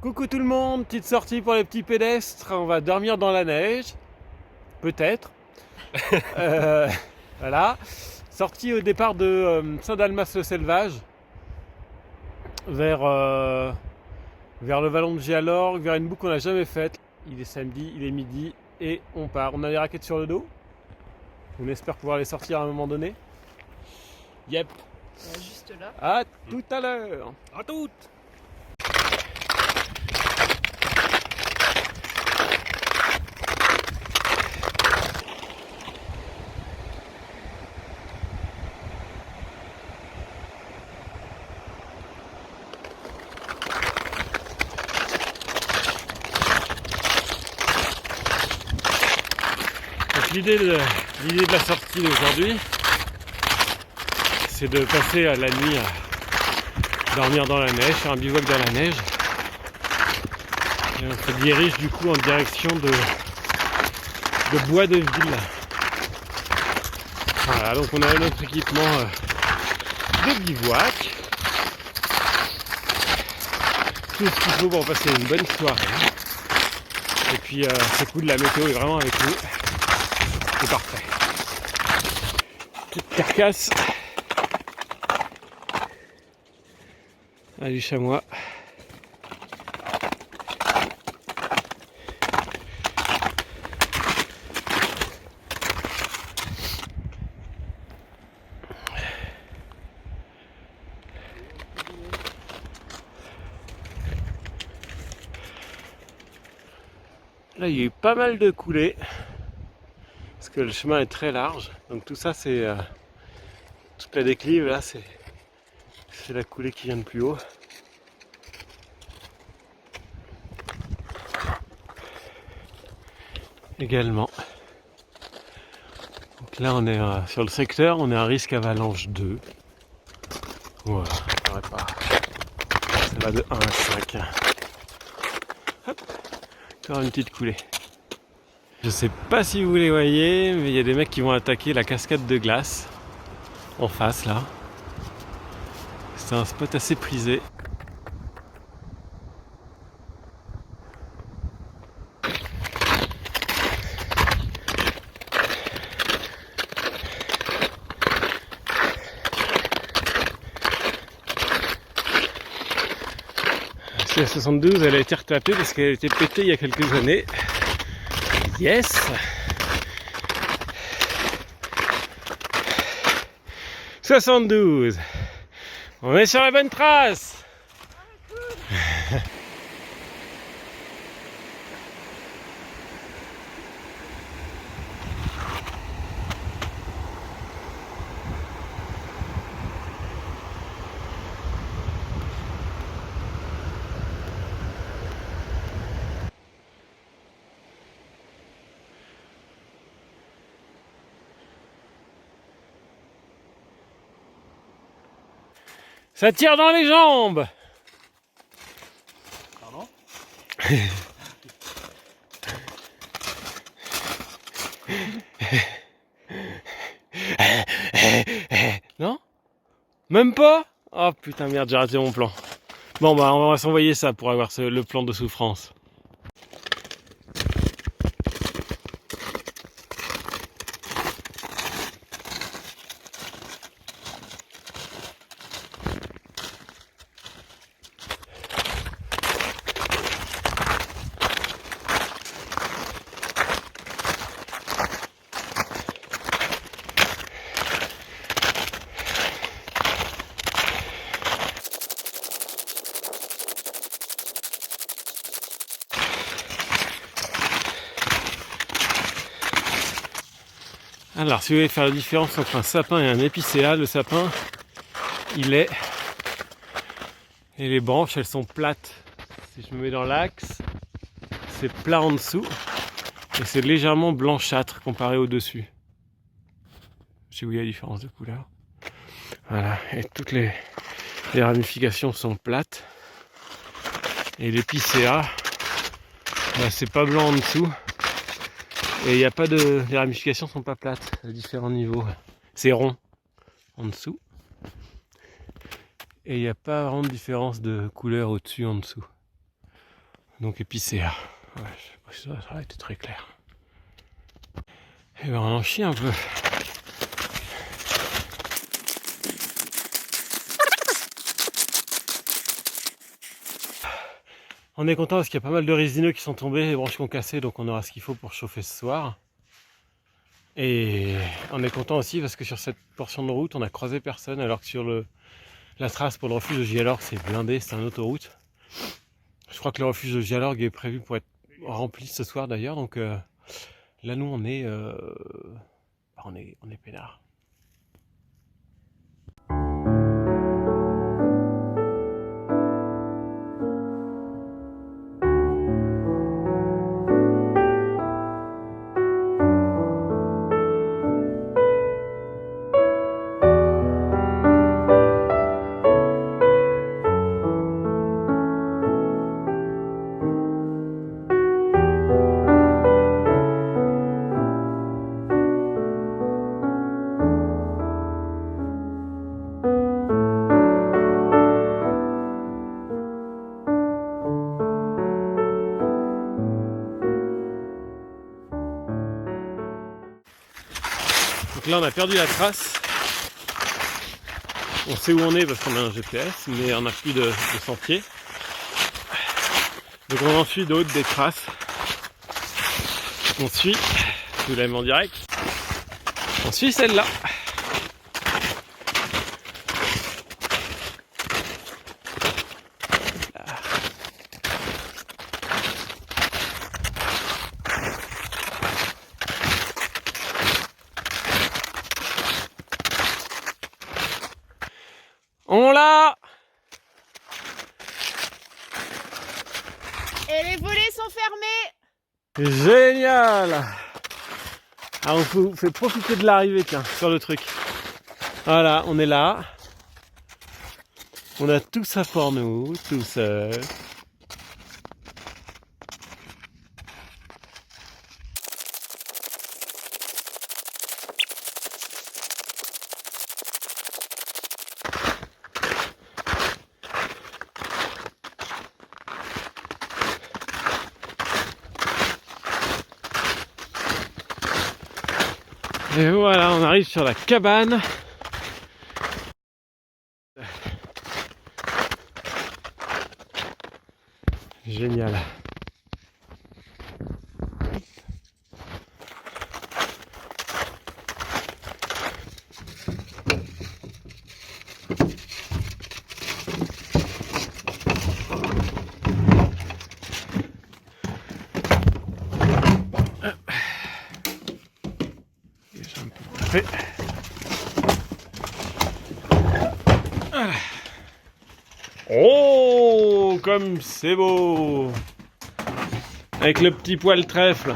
Coucou tout le monde, petite sortie pour les petits pédestres. On va dormir dans la neige, peut-être. Euh, voilà. Sortie au départ de Saint-Dalmas-le-Selvage, vers le vallon de Gialorgue, vers une boucle qu'on n'a jamais faite. Il est samedi, il est midi et on part. On a les raquettes sur le dos. On espère pouvoir les sortir à un moment donné. Yep. Juste là. À tout à l'heure. À toutes. Donc l'idée de la sortie d'aujourd'hui, c'est de passer la nuit à dormir dans la neige, faire un bivouac dans la neige. Et on se dirige du coup en direction de Bois de Ville. Voilà, donc on a notre équipement de bivouac. Tout ce qu'il faut pour passer une bonne soirée. Et puis c'est cool, la météo est vraiment avec nous. C'est parfait. Petite carcasse. Ah, du chamois. Là, il y a eu pas mal de coulées. Parce que le chemin est très large. Donc tout ça, c'est toute la déclive. Là, c'est la coulée qui vient de plus haut. Également. Donc là, on est sur le secteur. On est à risque avalanche 2. Voilà, ça va pas. Ça va de 1 à 5. Hop. Encore une petite coulée. Je sais pas si vous les voyez, mais il y a des mecs qui vont attaquer la cascade de glace en face là. C'est un spot assez prisé. La 72, elle a été retapée parce qu'elle a été pétée il y a quelques années. Yes! « 72. On est sur la bonne trace. Ça tire dans les jambes. Pardon? Non? Même pas? Oh putain merde, j'ai raté mon plan. Bon bah on va s'envoyer ça pour avoir le plan de souffrance. Alors, si vous voulez faire la différence entre un sapin et un épicéa, le sapin, il est... Et les branches, elles sont plates. Si je me mets dans l'axe, c'est plat en dessous. Et c'est légèrement blanchâtre comparé au dessus. Je sais où il y a la différence de couleur. Voilà, et toutes les ramifications sont plates. Et l'épicéa, bah, c'est pas blanc en dessous. Et il n'y a pas de. Les ramifications sont pas plates à différents niveaux. C'est rond en dessous. Et il n'y a pas vraiment de différence de couleur au-dessus, en dessous. Donc épicéa. Ouais, je sais pas si ça a été très clair. Et ben on en chie un peu. On est content parce qu'il y a pas mal de résineux qui sont tombés, les branches qui ont cassé, donc on aura ce qu'il faut pour chauffer ce soir. Et on est content aussi parce que sur cette portion de route, on a croisé personne, alors que sur la trace pour le refuge de Gialorgue, c'est blindé, c'est une autoroute. Je crois que le refuge de Gialorgue est prévu pour être rempli ce soir d'ailleurs, donc là nous on est peinards. Donc là on a perdu la trace. On sait où on est parce qu'on a un GPS, mais on n'a plus de sentier. Donc on en suit d'autres, des traces. On suit, je vous la mets en direct. On suit celle-là. On l'a! Et les volets sont fermés! Génial! Alors on vous fait profiter de l'arrivée, tiens, sur le truc. Voilà, on est là. On a tout ça pour nous, tout seul. Et voilà, on arrive sur la cabane. Génial. Fait. Oh, comme c'est beau! Avec le petit poil trèfle.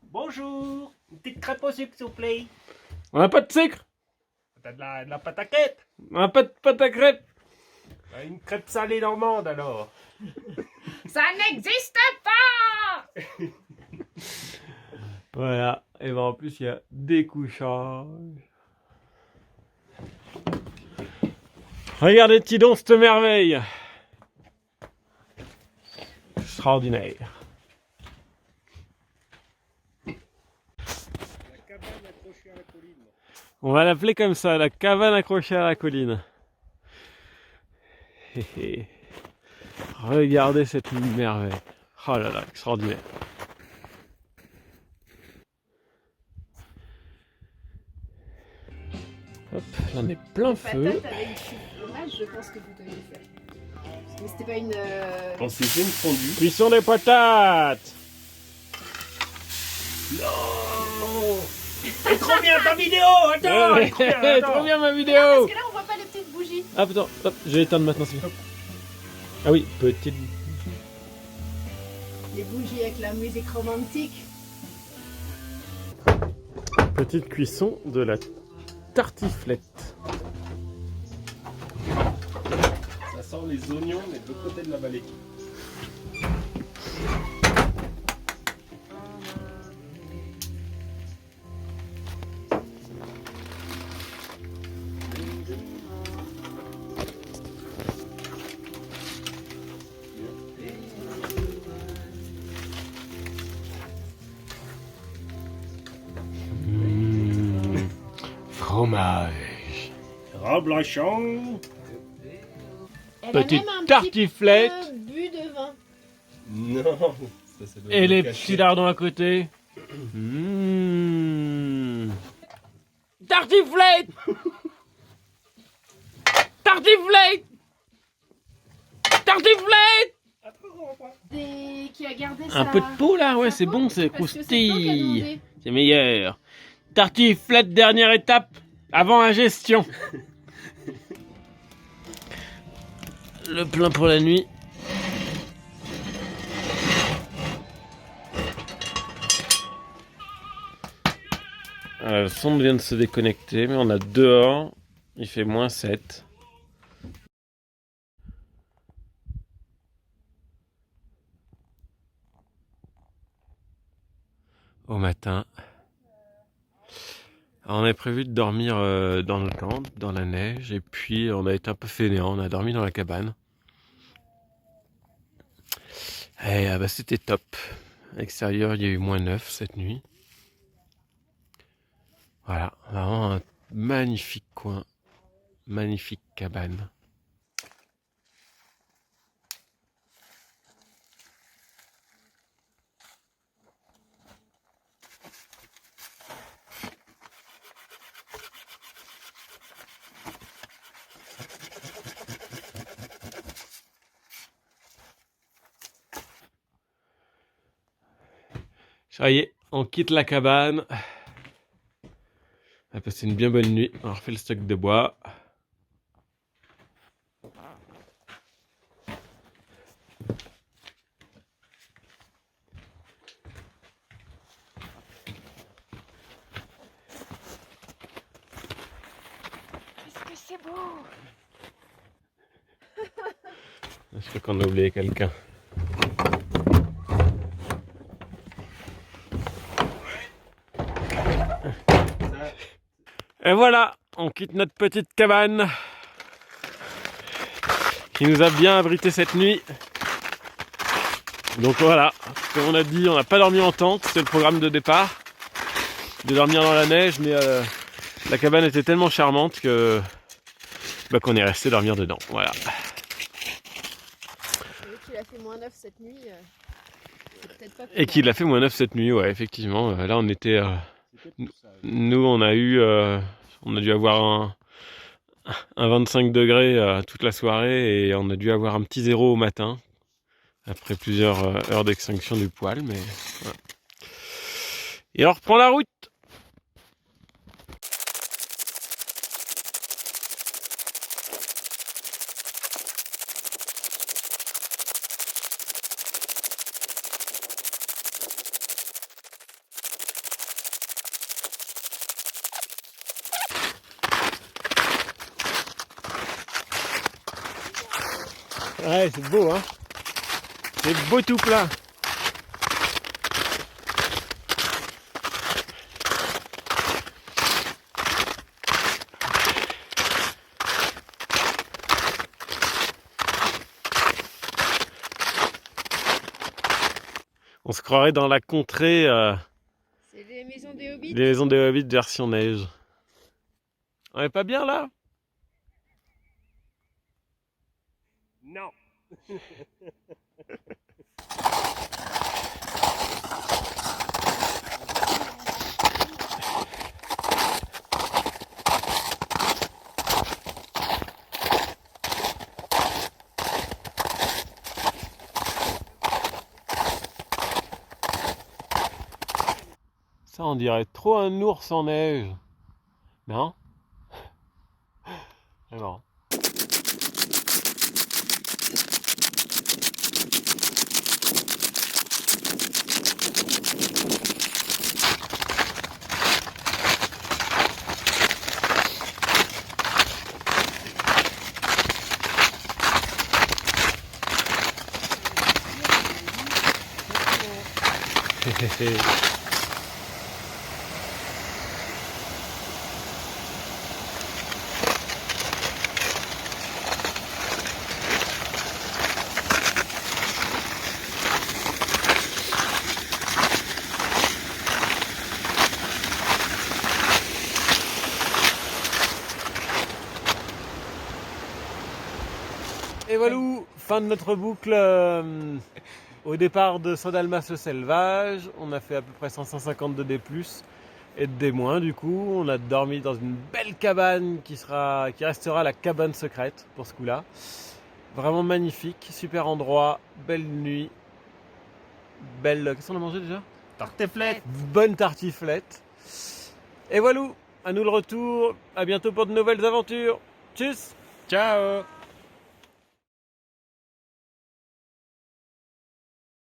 Bonjour, une petite crêpe au sucre s'il vous plaît. On n'a pas de sucre? T'as de la pâte à crêpe. On n'a pas de pâte à crêpes? Une crêpe salée normande alors. Ça n'existe pas! Voilà, et ben en plus il y a des couchages. Regardez petit donc cette merveille. Extraordinaire. La cabane accrochée à la colline. On va l'appeler comme ça, la cabane accrochée à la colline. Hé hé. Regardez cette merveille. Oh là là, extraordinaire. Hop, là on est plein feu. Patate avec du fromage, je pense que vous devez faire. Mais c'était pas une. On s'est fait une fondue. Cuisson des patates. Non. Elle est trop bien ta vidéo. Attends, elle est trop bien, attends. Trop bien ma Parce vidéo. que là, on voit pas les petites bougies. Ah putain, hop, je vais éteindre maintenant, c'est bien. Ah oui, petite. Les bougies avec la musique romantique. Petite cuisson de la tartiflette. Ça sent les oignons mais de l'autre côté de la vallée. fromage. Reblochon. Elle Petite a même un tartiflette. petit peu bu de vin. Non. Ça doit Et être les caché. petits lardons à côté. Mmh. Tartiflette. Tartiflette. Tartiflette. Qui a gardé Un peu de peau là, ouais, c'est bon, c'est croustille. C'est meilleur. Tartiflette, dernière étape avant ingestion. Le plein pour la nuit. Le sonde vient de se déconnecter, mais on a dehors, il fait -7. Au matin. Alors, on avait prévu de dormir dans le camp, dans la neige, et puis on a été un peu fainéant, on a dormi dans la cabane. Et bah, c'était top. À l'extérieur, il y a eu -9 cette nuit. Voilà, vraiment un magnifique coin, magnifique cabane. Ça y est, on quitte la cabane. On a passé une bien bonne nuit. On a refait le stock de bois. Qu'est-ce que c'est beau! Je crois qu'on a oublié quelqu'un. Et voilà, on quitte notre petite cabane qui nous a bien abrité cette nuit. Donc voilà, comme on a dit, on n'a pas dormi en tente, c'est le programme de départ. De dormir dans la neige, mais la cabane était tellement charmante que qu'on est resté dormir dedans. Voilà. Et qu'il a fait -9 cette nuit. C'est peut-être pas Et qu'il a fait -9 cette nuit, ouais, effectivement. Là, on était. Nous, on a dû avoir un 25 degrés toute la soirée et on a dû avoir un petit 0 au matin après plusieurs heures d'extinction du poêle. Mais voilà. Et on reprend la route. Ouais, c'est beau, hein. C'est beau tout plein. On se croirait dans la contrée C'est les maisons des hobbits. des maisons des Hobbits version neige. On est pas bien là? Non. Ça, on dirait trop un ours en neige. Non? C'est marrant. Et voilà, fin de notre boucle au départ de Saint-Dalmas-le-Selvage. On a fait à peu près 150 de D+, et de D-, du coup. On a dormi dans une belle cabane qui restera la cabane secrète pour ce coup-là. Vraiment magnifique, super endroit, belle nuit, belle... Qu'est-ce qu'on a mangé déjà? Tartiflette. Bonne tartiflette. Et voilà, à nous le retour. À bientôt pour de nouvelles aventures. Tchuss. Ciao.